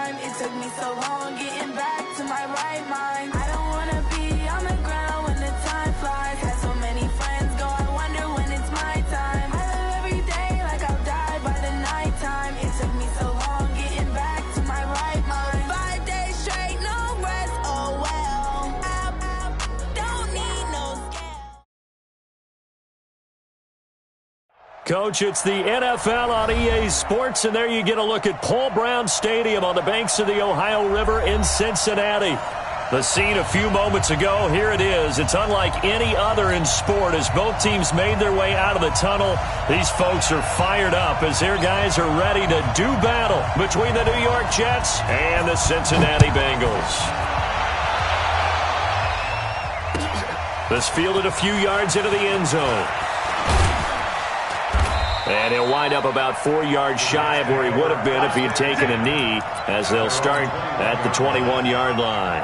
time. It took me so long getting back to my right mind. I don't wanna be on the ground when the time flies. Had so many friends go, I wonder when it's my time. I live every day like I'll die by the nighttime. It took me so long getting back to my right mind. 5 days straight, no rest, oh well. Don't need no scale. Coach, it's the NFL on EA Sports, and there you get a look at Paul Brown Stadium on the banks of the Ohio River in Cincinnati. The scene a few moments ago, here it is. It's unlike any other in sport as both teams made their way out of the tunnel. These folks are fired up as their guys are ready to do battle between the New York Jets and the Cincinnati Bengals. This fielded a few yards into the end zone. And he'll wind up about 4 yards shy of where he would have been if he had taken a knee, as they'll start at the 21-yard line.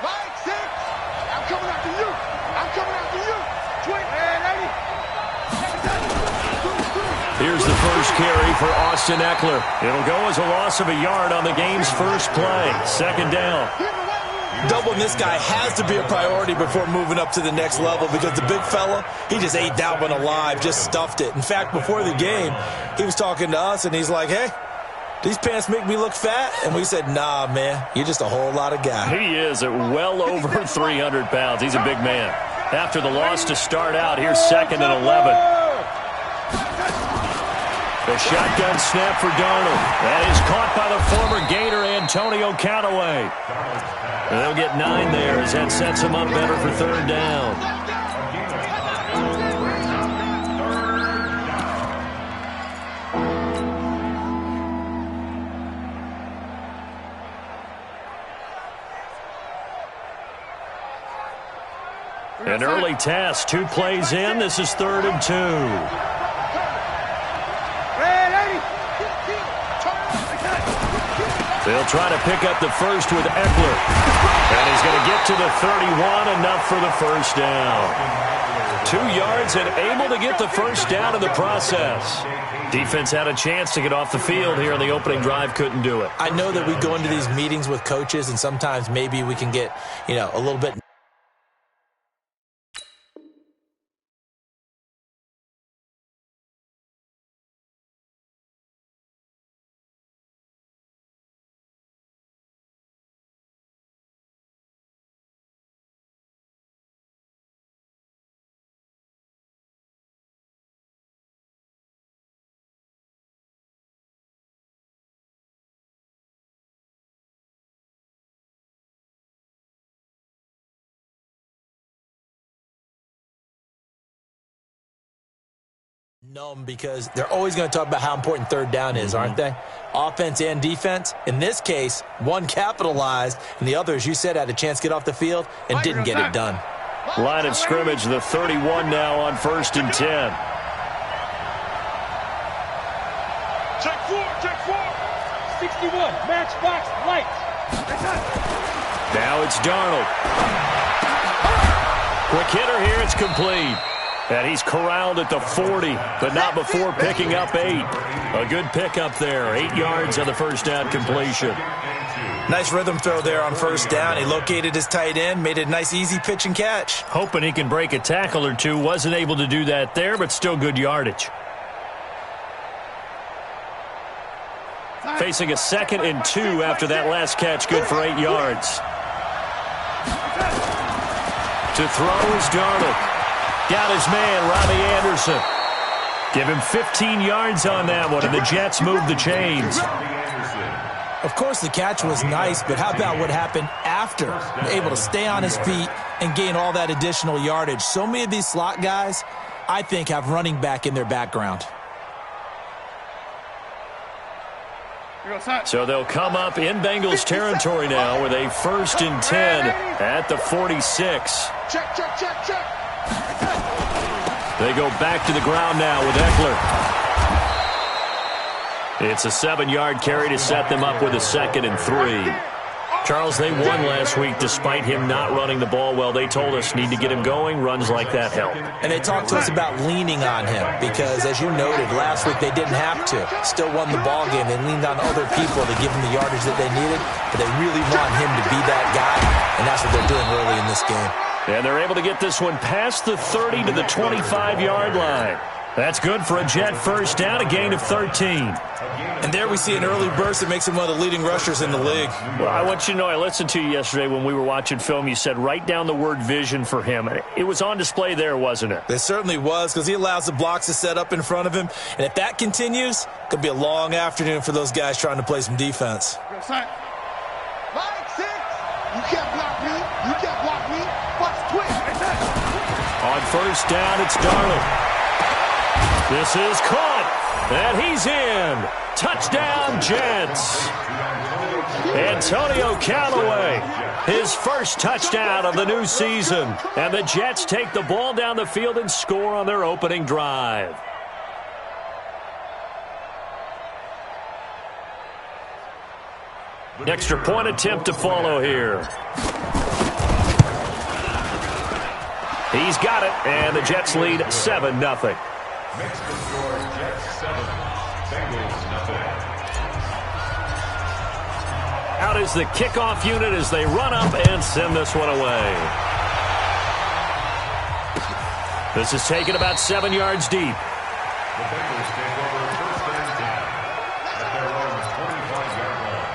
Mike, 6. I'm coming after you. I'm coming after you. Twin, Here's the first carry for Austin Eckler. It'll go as a loss of a yard on the game's first play. Second down. Doubling this guy has to be a priority before moving up to the next level because the big fella, he just ate that one alive, just stuffed it. In fact, before the game, he was talking to us, and he's like, hey, these pants make me look fat? And we said, nah, man, you're just a whole lot of guy. He is at well over 300 pounds. He's a big man. After the loss to start out, here's 2nd and 11. The shotgun snap for Darnold. That is caught by the former Gator Antonio Callaway. And they'll get 9 there as that sets him up better for third down. An early test, 2 plays in. This is 3rd and 2. They'll try to pick up the first with Eckler. And he's going to get to the 31, enough for the first down. 2 yards and able to get the first down in the process. Defense had a chance to get off the field here on the opening drive, couldn't do it. I know that we go into these meetings with coaches, and sometimes maybe we can get, a little bit. Numb because they're always going to talk about how important third down is, aren't they? Offense and defense. In this case, one capitalized, and the other, as you said, had a chance to get off the field and didn't get it done. Line of scrimmage, the 31 now on 1st and 10. Check 4. 61, matchbox, lights. Now it's Darnold. Quick hitter here, it's complete. And he's corralled at the 40, but not before picking up 8. A good pickup there, 8 yards on the first down completion. Nice rhythm throw there on first down. He located his tight end, made it a nice easy pitch and catch. Hoping he can break a tackle or two. Wasn't able to do that there, but still good yardage. Facing a 2nd and 2 after that last catch, good for 8 yards. To throw is Darnold. Got his man, Robbie Anderson. Give him 15 yards on that one, and the Jets move the chains. Of course, the catch was nice, but how about what happened after? Able to stay on his feet and gain all that additional yardage. So many of these slot guys, I think, have running back in their background. So they'll come up in Bengals territory now with a 1st and 10 at the 46. Check. They go back to the ground now with Eckler. It's a 7-yard carry to set them up with a 2nd and 3. Charles, they won last week despite him not running the ball well. They told us need to get him going. Runs like that help. And they talked to us about leaning on him because, as you noted, last week they didn't have to. Still won the ball game. They leaned on other people to give them the yardage that they needed, but they really want him to be that guy, and that's what they're doing early in this game. And they're able to get this one past the 30 to the 25-yard line. That's good for a Jet first down, a gain of 13. And there we see an early burst that makes him one of the leading rushers in the league. Well, I want you to know, I listened to you yesterday when we were watching film. You said write down the word vision for him. It was on display there, wasn't it? It certainly was, because he allows the blocks to set up in front of him. And if that continues, it could be a long afternoon for those guys trying to play some defense. Line 6. You can't block me. You can't block me. Watch twitch. On first down, it's Darnold. This is caught, and he's in. Touchdown, Jets. Antonio Callaway, his first touchdown of the new season. And the Jets take the ball down the field and score on their opening drive. Extra point attempt to follow here. He's got it, and the Jets lead 7-0. Makes the score Jets 7, Bengals 0. Out is the kickoff unit as they run up and send this one away. This is taken about 7 yards deep. The Bengals take over first and 10 at their own 25-yard line.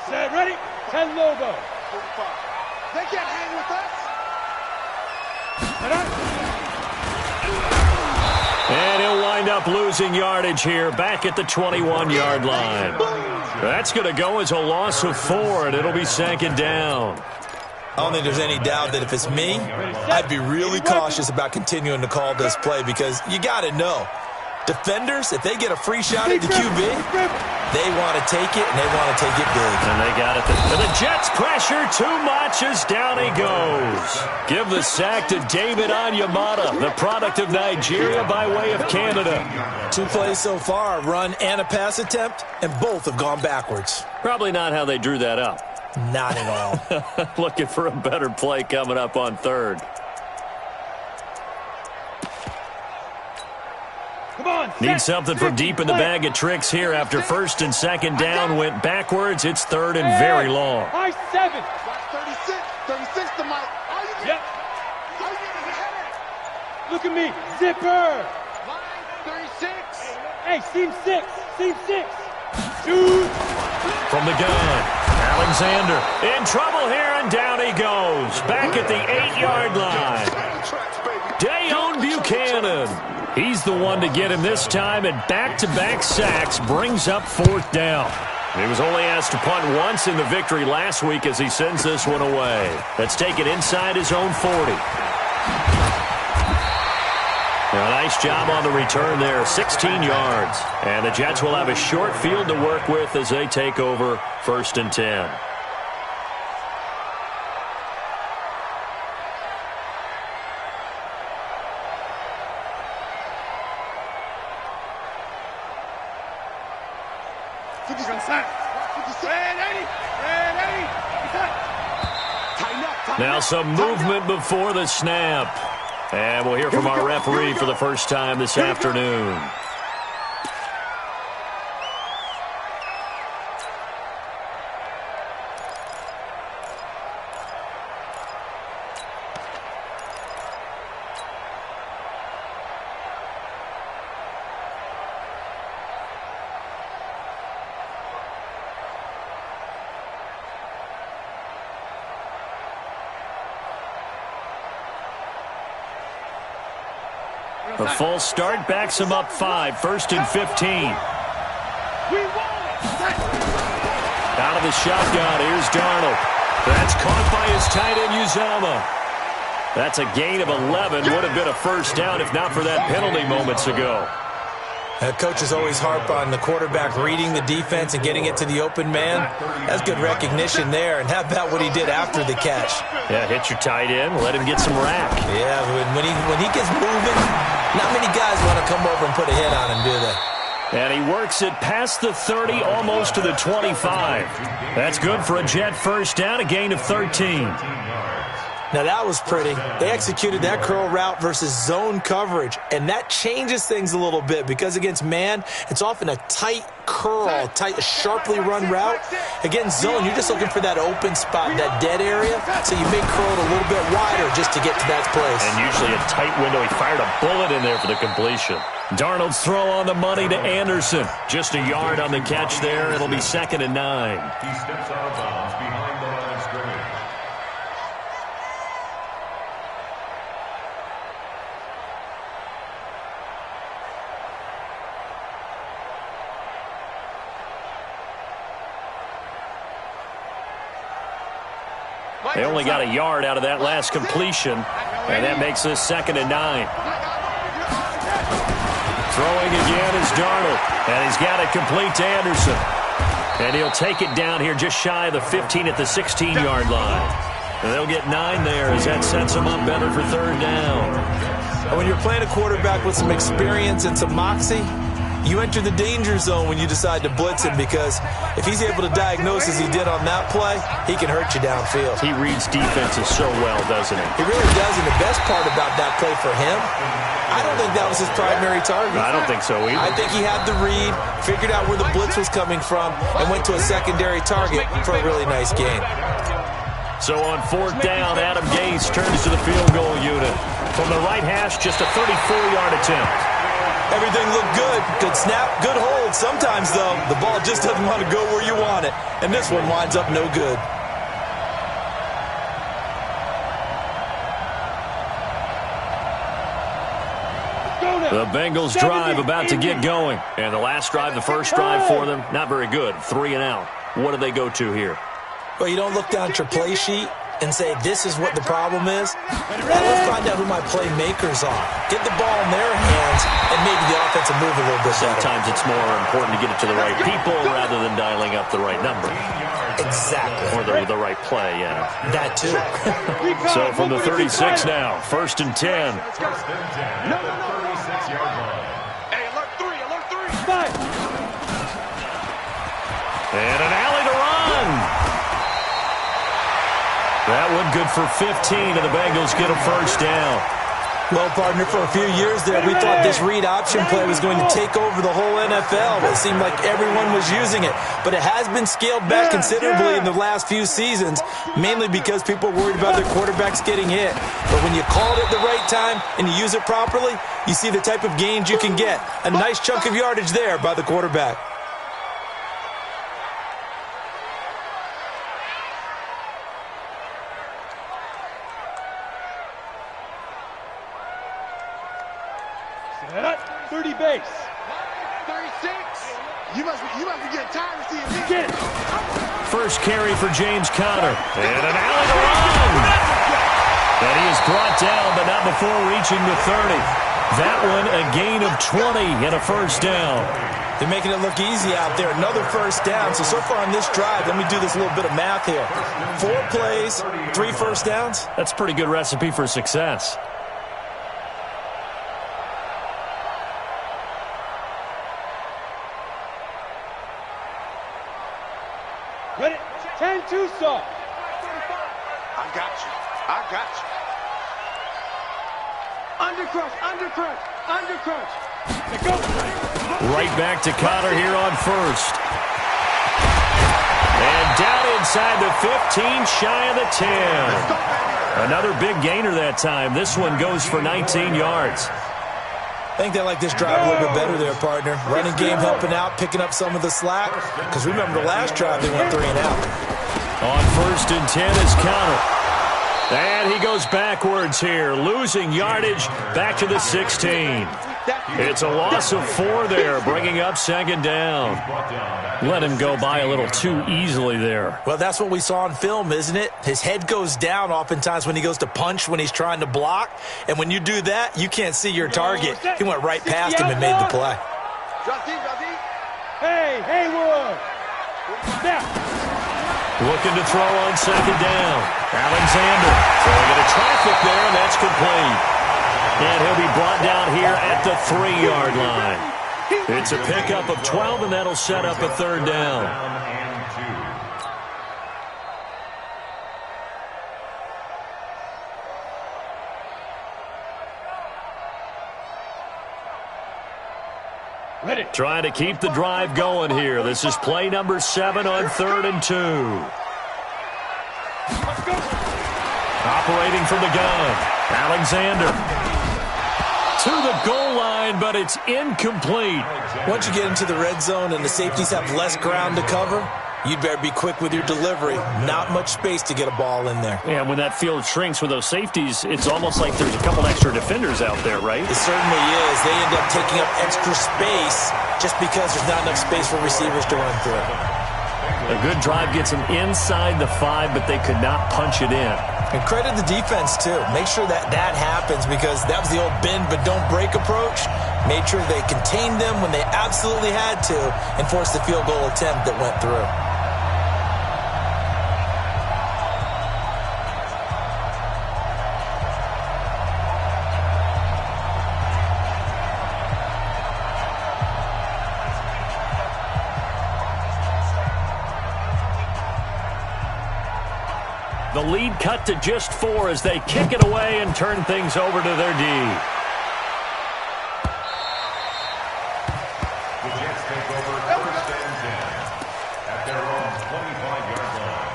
Set, ready? 10 logo. They can't hang with us. And he'll wind up losing yardage here back at the 21-yard line. That's going to go as a loss of 4, and it'll be 2nd down. I don't think there's any doubt that if it's me, I'd be really cautious about continuing to call this play because you got to know, defenders, if they get a free shot at the QB, they want to take it, and they want to take it big. And they got it. And the Jets pressure too much as down he goes. Give the sack to David Onyemata, the product of Nigeria by way of Canada. 2 plays so far, a run and a pass attempt, and both have gone backwards. Probably not how they drew that up. Not at all. Looking for a better play coming up on 3rd. Need something from deep in the bag of tricks here after 1st and 2nd down went backwards. It's 3rd and very long. I 7. 36 to Mike. Yep. Look at me. Zipper. Line 36. Hey, seam 6. Seam 6. Shoot. From the gun, Alexander in trouble here, and down he goes. Back at the 8-yard line. Dayon Buchanan. He's the one to get him this time, and back-to-back sacks brings up 4th down. He was only asked to punt once in the victory last week as he sends this one away. That's taken inside his own 40. A nice job on the return there, 16 yards. And the Jets will have a short field to work with as they take over 1st and 10. Now some movement before the snap. And we'll hear from our referee for the first time this afternoon. A false start backs him up 5, 1st and 15. Out of the shotgun, here's Darnold. That's caught by his tight end, Uzomah. That's a gain of 11. Would have been a first down if not for that penalty moments ago. Coaches always harp on the quarterback reading the defense and getting it to the open man. That's good recognition there. And how about what he did after the catch? Yeah, hit your tight end, let him get some rack. Yeah, when he gets moving, not many guys want to come over and put a hit on him, do they? And he works it past the 30, almost to the 25. That's good for a Jet first down, a gain of 13. Now, that was pretty. They executed that curl route versus zone coverage, and that changes things a little bit because against man, it's often a tight curl, tight, sharply run route. Against zone, you're just looking for that open spot, that dead area, so you may curl it a little bit wider just to get to that place. And usually a tight window. He fired a bullet in there for the completion. Darnold's throw on the money to Anderson. Just a yard on the catch there. It'll be 2nd and 9. He steps out of bounds behind the line of scrimmage. They only got a yard out of that last completion, and that makes this 2nd and 9. Throwing again is Darnold, and he's got it complete to Anderson. And he'll take it down here just shy of the 15 at the 16-yard line. And they'll get 9 there as that sets them up better for 3rd down. And when you're playing a quarterback with some experience and some moxie, you enter the danger zone when you decide to blitz him, because if he's able to diagnose as he did on that play, he can hurt you downfield. He reads defenses so well, doesn't he? He really does, and the best part about that play for him, I don't think that was his primary target. I don't think so either. I think he had the read, figured out where the blitz was coming from, and went to a secondary target for a really nice gain. So on 4th down, Adam Gase turns to the field goal unit. From the right hash, just a 34-yard attempt. Everything looked good. Good snap, good hold. Sometimes, though, the ball just doesn't want to go where you want it. And this one winds up no good. The Bengals drive about to get going. And the last drive, the first drive for them, not very good. 3 and out. What do they go to here? Well, you don't look down at your play sheet and say, this is what the problem is. Let's find out who my playmakers are. Get the ball in their hands and maybe the offense will move a little bit better. Sometimes it's more important to get it to the right people rather than dialing up the right number. Exactly. Or the right play, yeah. That too. So from the 36 now, 1st and 10. Hey, alert 3, alert 3. And an alley to run. That one good for 15, and the Bengals get a first down. Well, partner, for a few years there, we thought this read option play was going to take over the whole NFL. It seemed like everyone was using it, but it has been scaled back considerably in the last few seasons, mainly because people are worried about their quarterbacks getting hit. But when you call it at the right time and you use it properly, you see the type of gains you can get. A nice chunk of yardage there by the quarterback. Set up, 30 base. 36. You must be getting tired of seeing me. Get it. First carry for James Conner. And an alley to run. And he is brought down, but not before reaching the 30. That one a gain of 20 and a first down. They're making it look easy out there. Another first down. So far on this drive, let me do this little bit of math here. 4 plays, 3 first downs. That's a pretty good recipe for success. Ready? 10-2 soft. I got you. I got you. Undercrush, undercrush, undercrush. Let's go. Right back to Conner here on first. And down inside the 15, shy of the 10. Another big gainer that time. This one goes for 19 yards. I think they like this drive a little bit better there, partner. Running game helping out, picking up some of the slack. Because remember the last drive, they went 3 and out. On 1st and 10 is Conner. And he goes backwards here, losing yardage back to the 16. It's a loss of 4 there, bringing up 2nd down. Let him go by a little too easily there. Well, that's what we saw on film, isn't it? His head goes down oftentimes when he goes to punch, when he's trying to block. And when you do that, you can't see your target. He went right past him and made the play. Hey, Haywood. Snap. Looking to throw on second down. Alexander throwing into traffic there, and that's complete. And he'll be brought down here at the 3-yard line. It's a pickup of 12, and that'll set up a third down. Ready. Trying to keep the drive going here. This is play number 7 on 3rd and 2. Let's go. Operating from the gun. Alexander to the goal line, but it's incomplete. Once you get into the red zone and the safeties have less ground to cover, you'd better be quick with your delivery. Not much space to get a ball in there. Yeah, when that field shrinks with those safeties, it's almost like there's a couple extra defenders out there, right? It certainly is. They end up taking up extra space just because there's not enough space for receivers to run through. A good drive gets them inside the 5, but they could not punch it in. And credit the defense, too. Make sure that happens, because that was the old bend but don't break approach. Made sure they contained them when they absolutely had to and forced the field goal attempt that went through. The lead cut to just 4 as they kick it away and turn things over to their D. The Jets take over 1st and 10 at their own 25-yard line.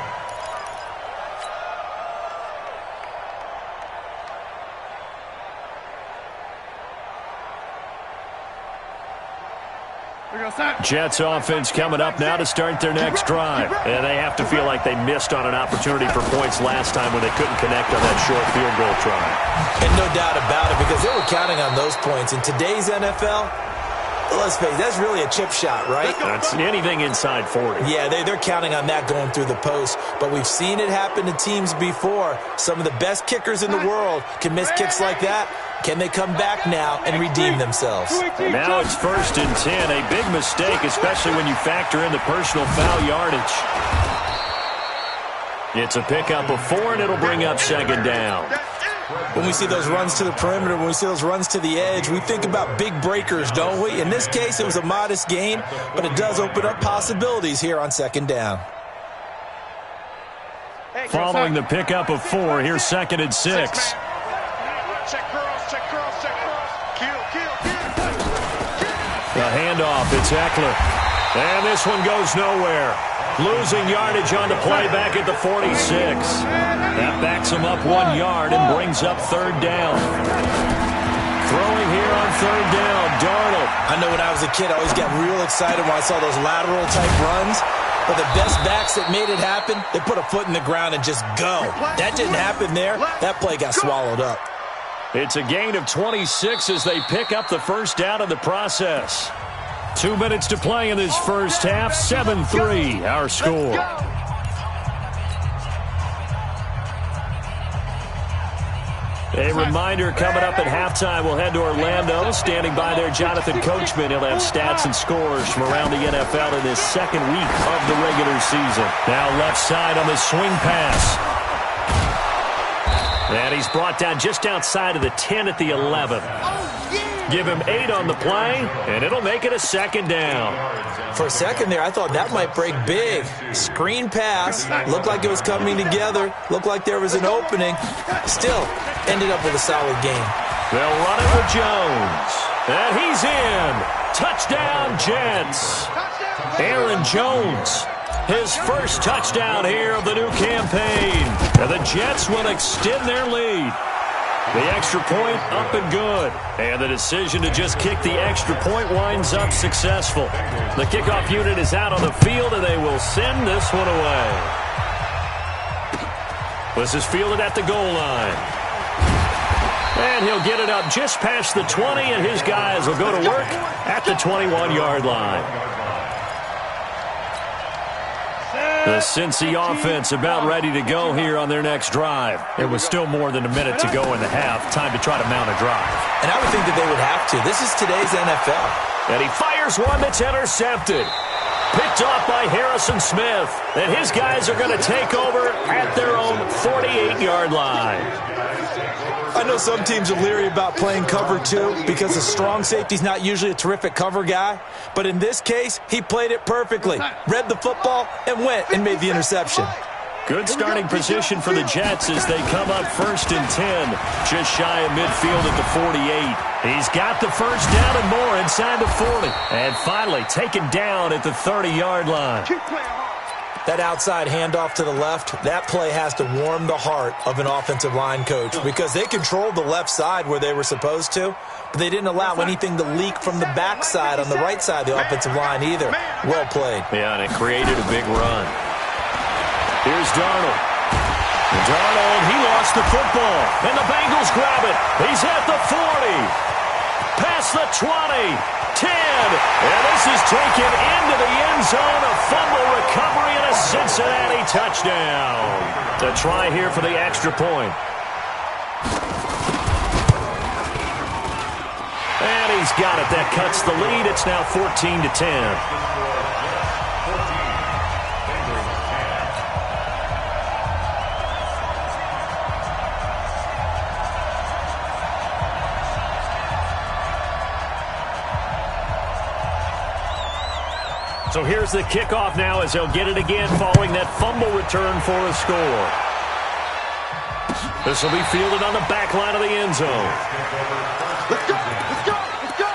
Jets offense coming up now to start their next drive. And they have to feel like they missed on an opportunity for points last time when they couldn't connect on that short field goal try. And no doubt about it, because they were counting on those points. In today's NFL, let's face it, that's really a chip shot, right? That's anything inside 40. Yeah, they're counting on that going through the post. But we've seen it happen to teams before. Some of the best kickers in the world can miss kicks like that. Can they come back now and redeem themselves? Now it's 1st and 10. A big mistake, especially when you factor in the personal foul yardage. It's a pickup of 4, and it'll bring up 2nd down. When we see those runs to the perimeter, when we see those runs to the edge, we think about big breakers, don't we? In this case, it was a modest gain, but it does open up possibilities here on 2nd down. Following the pickup of 4, here's 2nd and 6. The handoff, it's Eckler. And this one goes nowhere. Losing yardage on the play back at the 46. That backs him up 1 yard and brings up 3rd down. Throwing here on 3rd down, Darnold. I know when I was a kid, I always got real excited when I saw those lateral-type runs. But the best backs that made it happen, they put a foot in the ground and just go. That didn't happen there. That play got swallowed up. It's a gain of 26 as they pick up the 1st down in the process. 2 minutes to play in this first half. 7-3, our score. A reminder coming up at halftime, we'll head to Orlando. Standing by there, Jonathan Coachman. He'll have stats and scores from around the NFL in this 2nd week of the regular season. Now left side on the swing pass. And he's brought down just outside of the 10 at the 11. Give him 8 on the play, and it'll make it a 2nd down. For a second there, I thought that might break big. Screen pass. Looked like it was coming together. Looked like there was an opening. Still, ended up with a solid game. They'll run it with Jones. And he's in. Touchdown, Jets. Aaron Jones. His first touchdown here of the new campaign. And the Jets will extend their lead. The extra point up and good. And the decision to just kick the extra point winds up successful. The kickoff unit is out on the field, and they will send this one away. This is fielded at the goal line. And he'll get it up just past the 20, and his guys will go to work at the 21-yard line. The Cincy offense about ready to go here on their next drive. There was still more than a minute to go in the half. Time to try to mount a drive. And I would think that they would have to. This is today's NFL. And he fires here's one that's intercepted. Picked off by Harrison Smith. And his guys are going to take over at their own 48-yard line. I know some teams are leery about playing cover 2 because a strong safety's not usually a terrific cover guy. But in this case, he played it perfectly. Read the football and went and made the interception. Good starting position for the Jets as they come up 1st and 10, just shy of midfield at the 48. He's got the first down and more inside the 40. And finally taken down at the 30-yard line. That outside handoff to the left, that play has to warm the heart of an offensive line coach because they controlled the left side where they were supposed to, but they didn't allow anything to leak from the backside on the right side of the offensive line either. Well played. Yeah, and it created a big run. Here's Darnold. Darnold, he lost the football, and the Bengals grab it. He's at the 40, past the 20, 10, and this is taken into the end zone. A fumble recovery and a Cincinnati touchdown. The try here for the extra point. And he's got it. That cuts the lead. It's now 14-10. So here's the kickoff now as they'll get it again following that fumble return for a score. This will be fielded on the back line of the end zone. Let's go! Let's go! Let's go!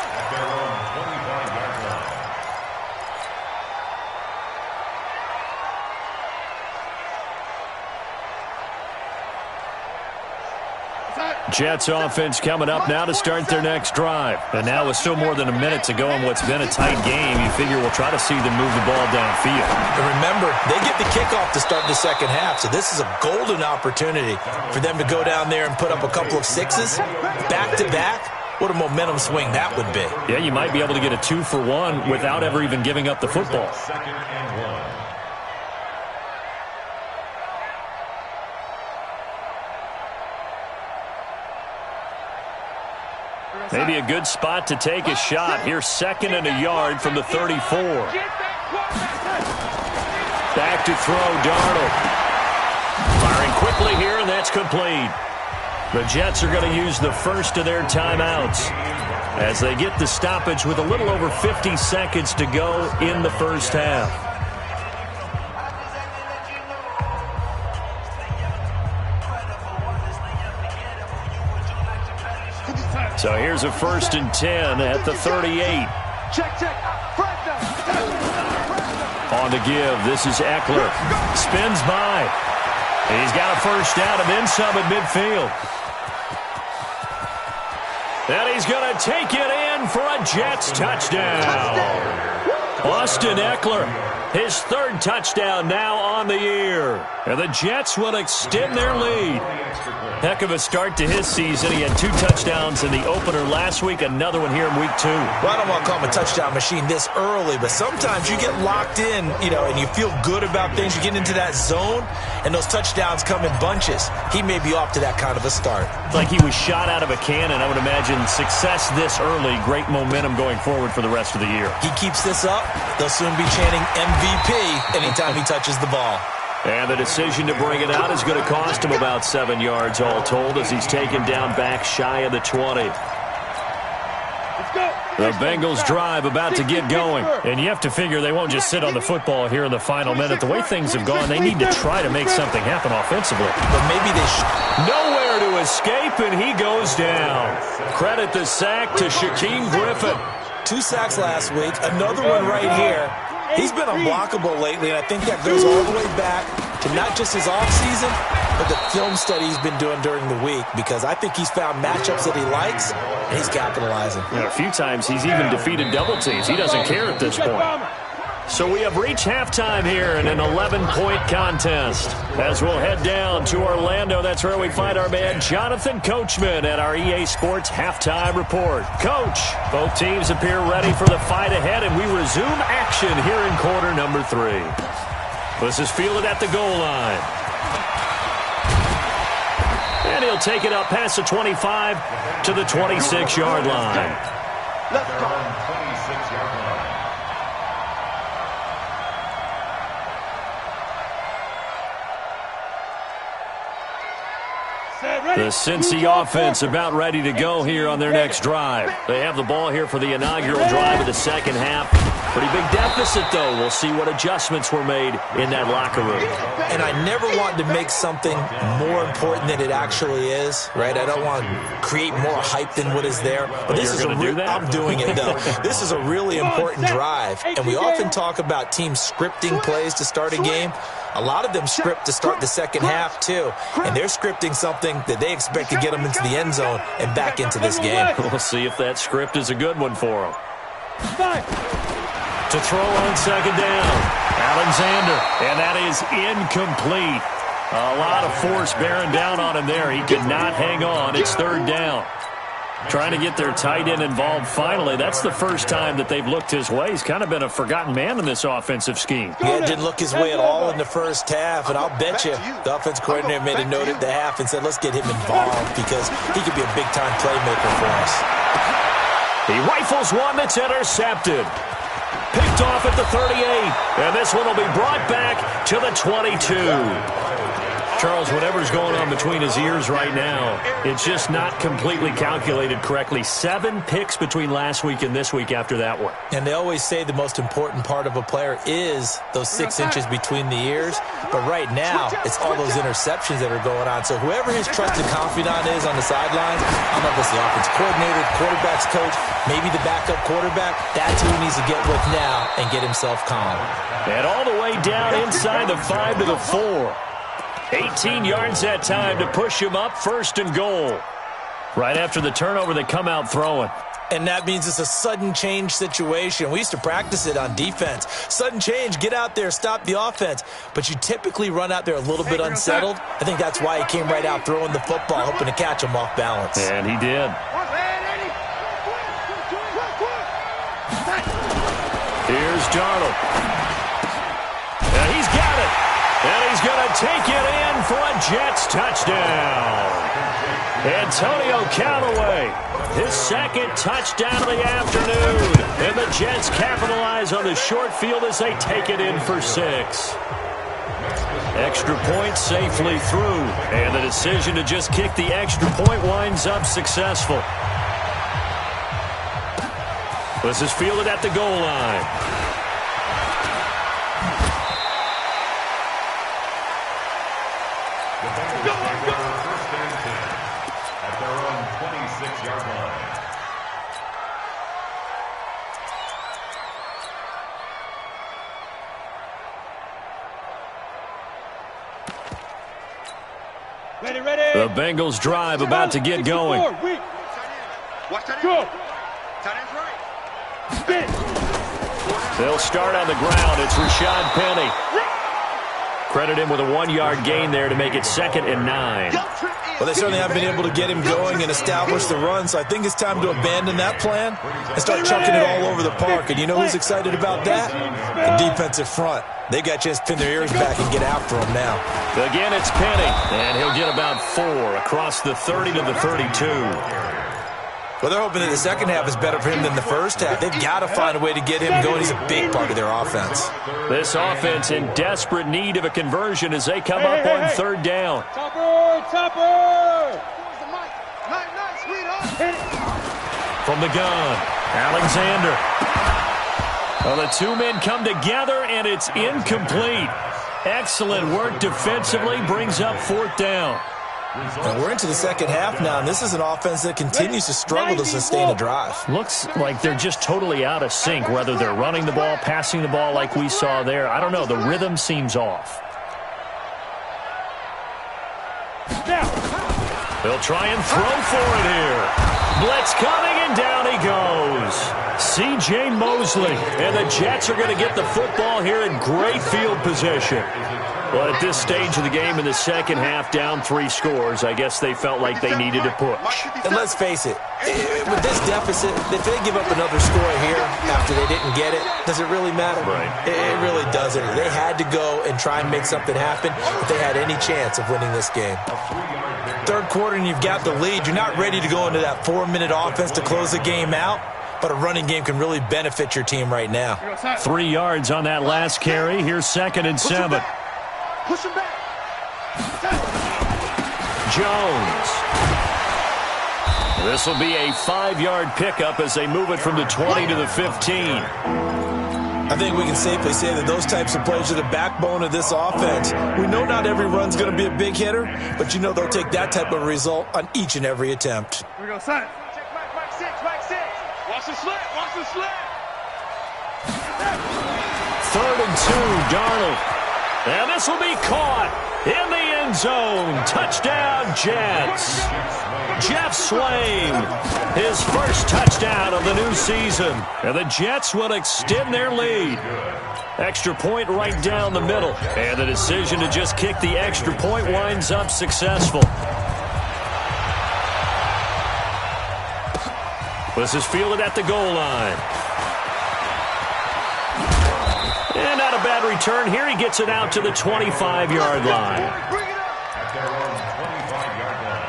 Jets offense coming up now to start their next drive. And now with still more than a minute to go in what's been a tight game, you figure we'll try to see them move the ball downfield. And remember, they get the kickoff to start the second half, so this is a golden opportunity for them to go down there and put up a couple of sixes back-to-back. What a momentum swing that would be. Yeah, you might be able to get a 2-for-1 without ever even giving up the football. Maybe a good spot to take a shot. Here's 2nd and a yard from the 34. Back to throw, Darnold. Firing quickly here, and that's complete. The Jets are going to use the first of their timeouts as they get the stoppage with a little over 50 seconds to go in the first half. So here's a 1st and 10 at the 38. Check. On the give, this is Eckler. Spins by. He's got a first down and then some at midfield. And he's going to take it in for a Jets touchdown. Austin Eckler, his 3rd touchdown now on the year. And the Jets will extend their lead. Heck of a start to his season. He had 2 touchdowns in the opener last week, another one here in week 2. Well, I don't want to call him a touchdown machine this early, but sometimes you get locked in, and you feel good about things. You get into that zone, and those touchdowns come in bunches. He may be off to that kind of a start. It's like he was shot out of a cannon. I would imagine success this early, great momentum going forward for the rest of the year. He keeps this up, they'll soon be chanting MVP anytime he touches the ball. And the decision to bring it out is going to cost him about 7 yards all told as he's taken down back shy of the 20. The Bengals drive about to get going. And you have to figure they won't just sit on the football here in the final minute. The way things have gone, they need to try to make something happen offensively. But maybe they should. Nowhere to escape, and he goes down. Credit the sack to Shaquem Griffin. 2 sacks last week, another one right here. He's been unblockable lately, and I think that goes all the way back to not just his offseason, but the film study he's been doing during the week, because I think he's found matchups that he likes, and he's capitalizing. A few times he's even defeated double teams. He doesn't care at this point. So we have reached halftime here in an 11-point contest. As we'll head down to Orlando, that's where we find our man Jonathan Coachman at our EA Sports Halftime Report. Coach, both teams appear ready for the fight ahead, and we resume action here in quarter number 3. This is fielded at the goal line. And he'll take it up past the 25 to the 26-yard line. Let's go. 26-yard line. The Cincy offense about ready to go here on their next drive. They have the ball here for the inaugural drive of the second half. Pretty big deficit, though. We'll see what adjustments were made in that locker room. And I never want to make something more important than it actually is, right? I don't want to create more hype than what is there. But this is I'm doing it, though. This is a really important drive. And we often talk about teams scripting plays to start a game. A lot of them script to start the second half, too. And they're scripting something that they expect to get them into the end zone and back into this game. We'll see if that script is a good one for them. To throw on second down, Alexander, and that is incomplete. A lot of force bearing down on him there. He could not hang on. It's third down. Trying to get their tight end involved finally. That's the first time that they've looked his way. He's kind of been a forgotten man in this offensive scheme. Yeah, didn't look his way at all in the first half, and I'll bet you the offense coordinator made a note at the half and said, let's get him involved because he could be a big-time playmaker for us. He rifles one that's intercepted. Picked off at the 38, and this one will be brought back to the 22. Charles, whatever's going on between his ears right now, it's just not completely calculated correctly. 7 picks between last week and this week after that one. And they always say the most important part of a player is those 6 inches between the ears. But right now, it's all those interceptions that are going on. So whoever his trusted confidant is on the sidelines, I don't know if it's the offense coordinator, quarterback's coach, maybe the backup quarterback, that's who he needs to get with now and get himself calm. And all the way down inside the 5 to the 4. 18 yards that time to push him up, first and goal. Right after the turnover, they come out throwing. And that means it's a sudden change situation. We used to practice it on defense. Sudden change, get out there, stop the offense. But you typically run out there a little bit unsettled. I think that's why he came right out throwing the football, hoping to catch him off balance. And he did. Here's Darnold. And he's got it. And he's going to take it in for a Jets touchdown. Antonio Callaway, his second touchdown of the afternoon. And the Jets capitalize on the short field as they take it in for 6. Extra point safely through. And the decision to just kick the extra point winds up successful. This is fielded at the goal line. At their own 26-yard line. Ready. The Bengals drive about to get going. Watch that. Go. Tight end's right. They'll start on the ground. It's Rashad Penny. Credit him with a 1-yard gain there to make it 2nd and 9. Well, they certainly haven't been able to get him going and establish the run, so I think it's time to abandon that plan and start chucking it all over the park. And you know who's excited about that? The defensive front. They got just pin their ears back and get after him now. Again, it's Penny, and he'll get about 4 across the 30 to the 32. Well, they're hoping that the second half is better for him than the first half. They've got to find a way to get him going. He's a big part of their offense. This offense in desperate need of a conversion as they come up on 3rd down. Topper! Nice, sweetheart. From the gun, Alexander. Well, the 2 men come together, and it's incomplete. Excellent work defensively, brings up 4th down. And we're into the second half now, and this is an offense that continues to struggle to sustain a drive. Looks like they're just totally out of sync, whether they're running the ball, passing the ball like we saw there. I don't know. The rhythm seems off. They'll try and throw for it here. Blitz coming, and down he goes. C.J. Mosley, and the Jets are going to get the football here in great field position. Well, at this stage of the game in the second half, down 3 scores, I guess they felt like they needed to push. And let's face it, with this deficit, if they give up another score here after they didn't get it, does it really matter? Right. It really doesn't. They had to go and try and make something happen if they had any chance of winning this game. 3rd quarter and you've got the lead. You're not ready to go into that 4-minute offense to close the game out, but a running game can really benefit your team right now. 3 yards on that last carry. Here's 2nd and 7. Push him back. Jones. This will be a 5-yard pickup as they move it from the 20 to the 15. I think we can safely say that those types of plays are the backbone of this offense. We know not every run's going to be a big hitter, but you know they'll take that type of result on each and every attempt. Here we go, son. Check back six. Watch the slit. 3rd and 2, Darnold. And this will be caught in the end zone. Touchdown, Jets. Jeff Swain, his first touchdown of the new season. And the Jets will extend their lead. Extra point right down the middle. And the decision to just kick the extra point winds up successful. This is fielded at the goal line. And not a bad return here. He gets it out to the 25-yard line. At their own 25-yard line.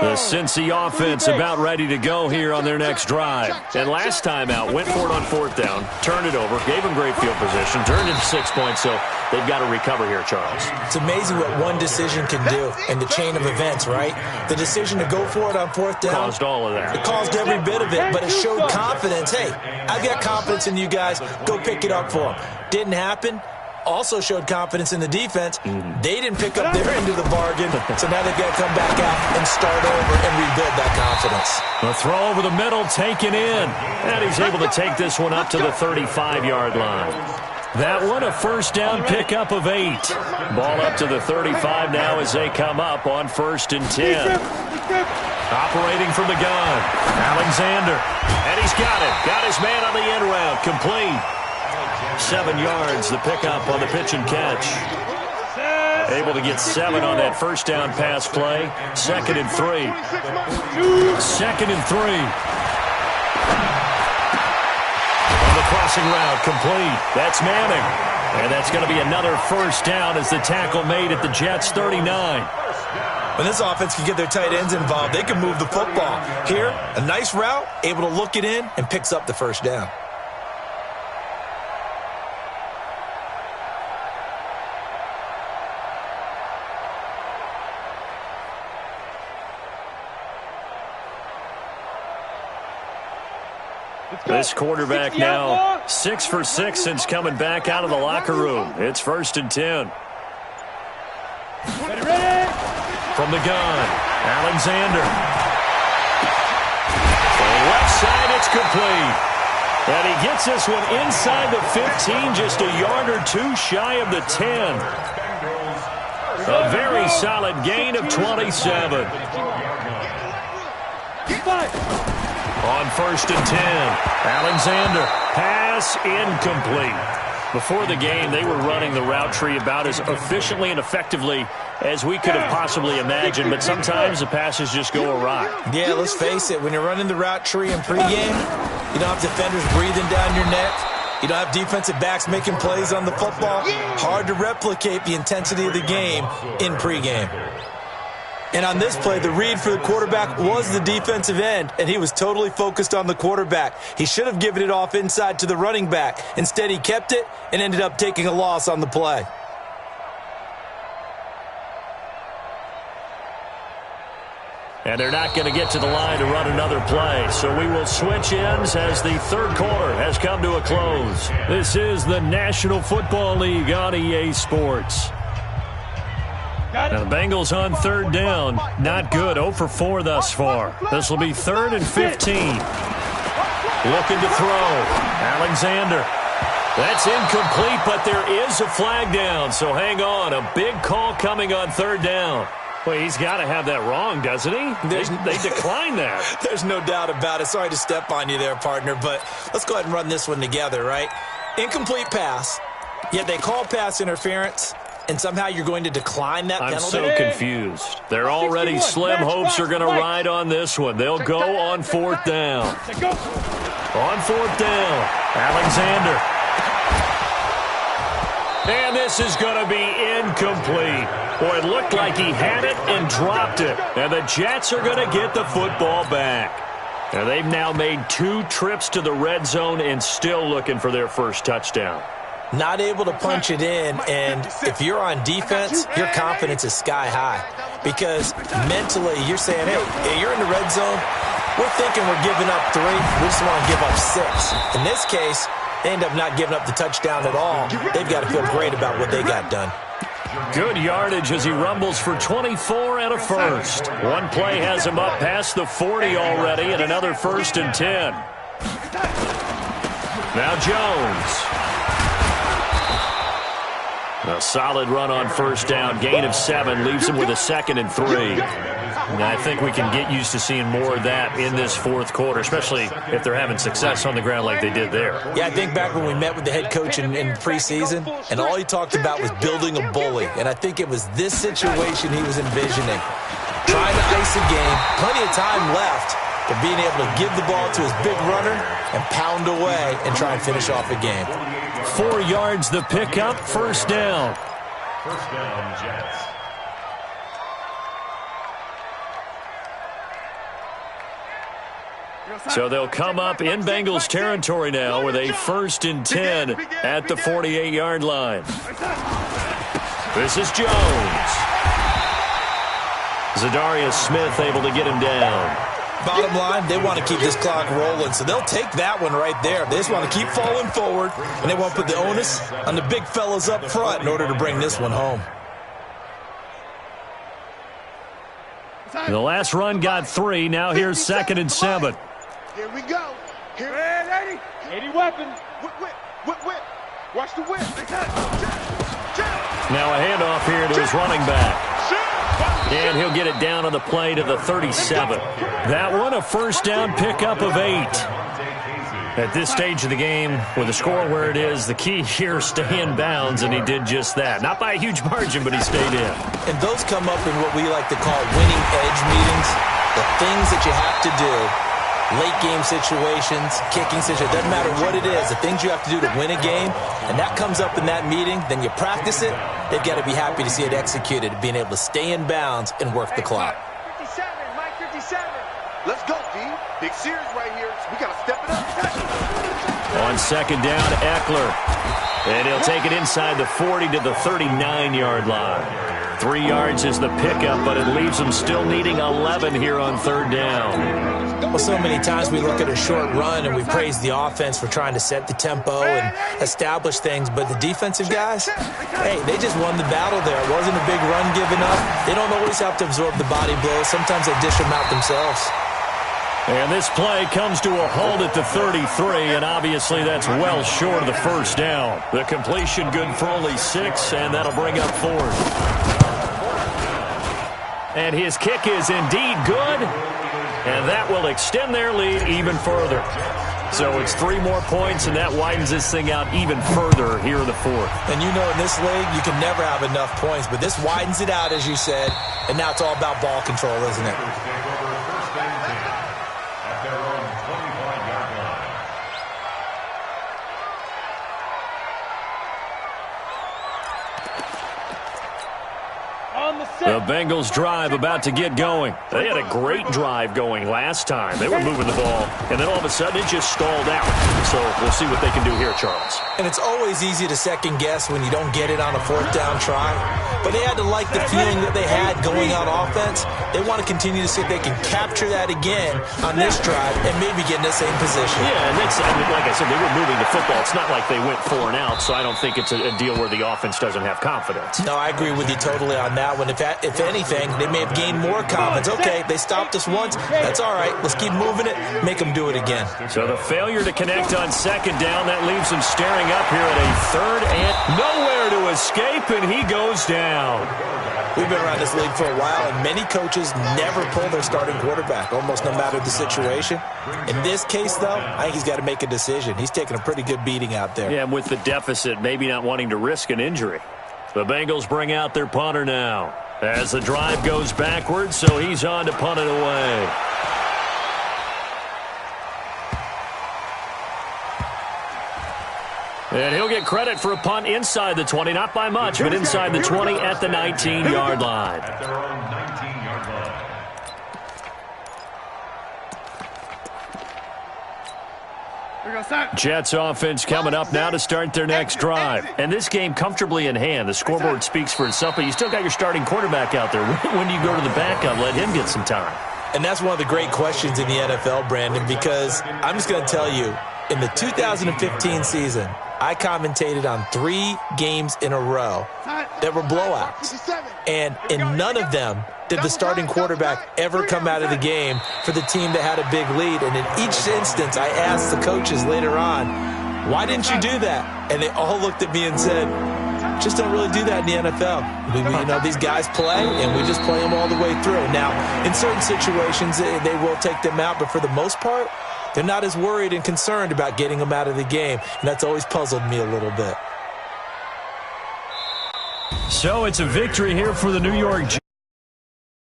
The Cincy offense about ready to go here on their next drive. And last time out, went for it on 4th down, turned it over, gave them great field position, turned into 6 points, so they've got to recover here, Charles. It's amazing what one decision can do in the chain of events, right? The decision to go for it on 4th down. Caused all of that. It caused every bit of it, but it showed confidence. Hey, I've got confidence in you guys. Go pick it up for them. Didn't happen. Also showed confidence in the defense. They didn't pick up their end of the bargain, so now they've got to come back out and start over and rebuild that confidence. A throw over the middle, taken in. And he's able to take this one up to the 35-yard line. That one, a first down pickup of 8. Ball up to the 35 now as they come up on 1st and 10. Operating from the gun, Alexander. And he's got it. Got his man on the end route, complete. 7 yards, the pickup on the pitch and catch. Able to get 7 on that first down pass play. 2nd and 3. 2nd and 3. On the crossing route, complete. That's Manning. And that's going to be another first down as the tackle made at the Jets' 39. When this offense can get their tight ends involved, they can move the football. Here, a nice route, able to look it in, and picks up the first down. This quarterback now 6 for 6 since coming back out of the locker room. It's 1st and 10. From the gun, Alexander. On the left side, it's complete. And he gets this one inside the 15, just a yard or 2 shy of the 10. A very solid gain of 27. On 1st and 10, Alexander, pass incomplete. Before the game, they were running the route tree about as efficiently and effectively as we could have possibly imagined, but sometimes the passes just go awry. Yeah, let's face it, when you're running the route tree in pregame, you don't have defenders breathing down your neck. You don't have defensive backs making plays on the football. Hard to replicate the intensity of the game in pregame. And on this play, the read for the quarterback was the defensive end, and he was totally focused on the quarterback. He should have given it off inside to the running back. Instead, he kept it and ended up taking a loss on the play. And they're not going to get to the line to run another play, so we will switch ends as the 3rd quarter has come to a close. This is the National Football League on EA Sports. Now the Bengals on 3rd down. Not good. 0 for 4 thus far. This will be 3rd and 15. Looking to throw. Alexander. That's incomplete, but there is a flag down, so hang on. A big call coming on 3rd down. Well, he's got to have that wrong, doesn't he? They declined that. There's no doubt about it. Sorry to step on you there, partner, but let's go ahead and run this one together, right? Incomplete pass, yet they call pass interference. And somehow you're going to decline that penalty? I'm so confused. They're already slim hopes are going to ride on this one. They'll go on 4th down. On 4th down, Alexander. And this is going to be incomplete. Boy, it looked like he had it and dropped it. And the Jets are going to get the football back. Now they've now made 2 trips to the red zone and still looking for their first touchdown. not able to punch it in, and if you're on defense, your confidence is sky high because mentally you're saying, hey, you're in the red zone. We're thinking we're giving up 3. We just want to give up 6. In this case, they end up not giving up the touchdown at all. They've got to feel great about what they got done. Good yardage as he rumbles for 24 and a first. One play has him up past the 40 already, and another 1st and 10. Now Jones. A solid run on 1st down. Gain of 7 leaves him with a 2nd and 3. And I think we can get used to seeing more of that in this 4th quarter, especially if they're having success on the ground like they did there. Yeah, I think back when we met with the head coach in preseason, and all he talked about was building a bully. And I think it was this situation he was envisioning. Trying to ice a game, plenty of time left, but being able to give the ball to his big runner and pound away and try and finish off a game. 4 yards the pickup, 1st down. 1st down, Jets. So they'll come up in Bengals territory now with a 1st and 10 at the 48-yard line. This is Jones. Zadarius Smith able to get him down. Bottom line, they want to keep this clock rolling, so they'll take that one right there. They just want to keep falling forward, and they want to put the onus on the big fellas up front in order to bring this one home. The last run got 3. Now here's 2nd and 7. Here we go. Here, 80 weapon. Whip. Watch the whip. Now a handoff here to his running back. And he'll get it down on the play to the 37. That one a 1st down pickup of 8. At this stage of the game, with the score where it is, the key here, stay in bounds, and he did just that. Not by a huge margin, but he stayed in. And those come up in what we like to call winning edge meetings. The things that you have to do, late game situations, kicking situations, doesn't matter what it is, the things you have to do to win a game, and that comes up in that meeting, then you practice it, they've got to be happy to see it executed, being able to stay in bounds and work the clock. 57, Mike 57. Let's go, D. Big series right here. We got to step it up. On 2nd down, Eckler. And he'll take it inside the 40 to the 39-yard line. 3 yards is the pickup, but it leaves them still needing 11 here on 3rd down. Well, so many times we look at a short run and we praise the offense for trying to set the tempo and establish things, but the defensive guys, hey, they just won the battle there. It wasn't a big run given up. They don't always have to absorb the body blows. Sometimes they dish them out themselves. And this play comes to a halt at the 33, and obviously that's well short of the 1st down. The completion good for only 6, and that'll bring up 4th. And his kick is indeed good, and that will extend their lead even further. So it's 3 more points, and that widens this thing out even further here in the 4th. And you know in this league, you can never have enough points, but this widens it out, as you said, and now it's all about ball control, isn't it? The Bengals drive about to get going. They had a great drive going last time. They were moving the ball, and then all of a sudden it just stalled out. So we'll see what they can do here, Charles. And it's always easy to second guess when you don't get it on a 4th down try. But they had to like the feeling that they had going on offense. They want to continue to see if they can capture that again on this drive and maybe get in the same position. Yeah, and that's, I mean, like I said, they were moving the football. It's not like they went 4 and out, so I don't think it's a deal where the offense doesn't have confidence. No, I agree with you totally on that one. If anything, they may have gained more confidence. Okay, they stopped us once. That's all right. Let's keep moving it. Make them do it again. So the failure to connect on 2nd down, that leaves them staring up here at a 3rd and nowhere to escape, and he goes down. We've been around this league for a while, and many coaches never pull their starting quarterback, almost no matter the situation. In this case, though, I think he's got to make a decision. He's taking a pretty good beating out there. Yeah, and with the deficit, maybe not wanting to risk an injury. The Bengals bring out their punter now as the drive goes backwards, so he's on to punt it away. And he'll get credit for a punt inside the 20, not by much, but inside the 20 at the 19-yard line. At their own 19-yard line. Jets offense coming up now to start their next drive. And this game comfortably in hand. The scoreboard speaks for itself, but you still got your starting quarterback out there. When do you go to the backup, let him get some time? And that's one of the great questions in the NFL, Brandon, because I'm just going to tell you, in the 2015 season, I commentated on 3 games in a row that were blowouts. And in none of them did the starting quarterback ever come out of the game for the team that had a big lead. And in each instance, I asked the coaches later on, why didn't you do that? And they all looked at me and said, just don't really do that in the NFL. These guys play, and we just play them all the way through. Now, in certain situations, they will take them out, but for the most part, they're not as worried and concerned about getting them out of the game, and that's always puzzled me a little bit. So it's a victory here for the New York Jets.